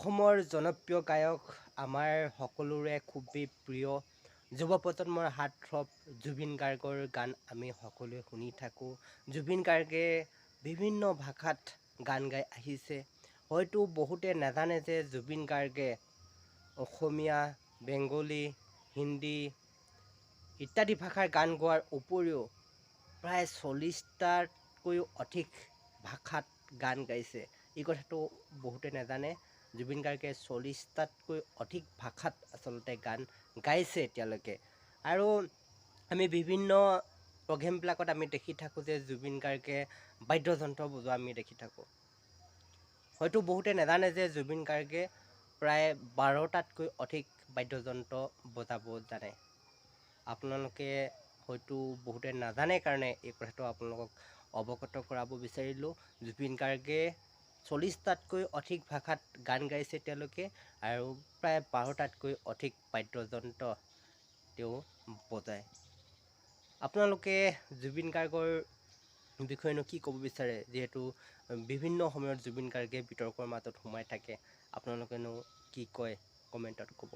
অসমৰ জনপ্ৰিয় গায়ক আমাৰ সকলোৰে খুবেই প্ৰিয় যুৱ প্ৰজন্মৰ হাৰ্টথ্ৰব জুবিন গাৰ্গৰ গান আমি সকলোৱে শুনি থাকোঁ। জুবিন গাৰ্গে বিভিন্ন ভাষাত গান গাই আহিছে। হয়তো বহুতে নাজানে যে জুবিন গাৰ্গে অসমীয়া, বেংগলী, হিন্দী ইত্যাদি ভাষাৰ গান গোৱাৰ উপৰিও প্ৰায় 40টাতকৈও অধিক ভাষাত গান গাইছে। এই কথাটো বহুতে নাজানে। জুবিন গাৰ্গে 40টাতকৈ অধিক ভাষাত আচলতে গান গাইছে এতিয়ালৈকে। আৰু আমি বিভিন্ন প্ৰগ্ৰেমবিলাকত আমি দেখি থাকোঁ যে জুবিন গাৰ্গে বাদ্যযন্ত্ৰ বজোৱা আমি দেখি থাকোঁ। হয়তো বহুতে নাজানে যে জুবিন গাৰ্গে প্ৰায় 12টাতকৈ অধিক বাদ্যযন্ত্ৰ বজাব জানে। আপোনালোকে হয়তো বহুতে নাজানে কাৰণে এই কথাটো আপোনালোকক অৱগত কৰাব বিচাৰিলোঁ। জুবিন গাৰ্গে 40টাতকৈ অধিক ভাষাত গান গাইছে তেওঁলোকে, আৰু প্ৰায় 12টাতকৈ অধিক বাদ্যযন্ত্ৰ তেওঁ বজায়। আপোনালোকে জুবিন গাৰ্গৰ বিষয়েনো কি ক'ব বিচাৰে? যিহেতু বিভিন্ন সময়ত জুবিন গাৰ্গে বিতৰ্কৰ মাজত সোমাই থাকে, আপোনালোকেনো কি কয় কমেণ্টত ক'ব।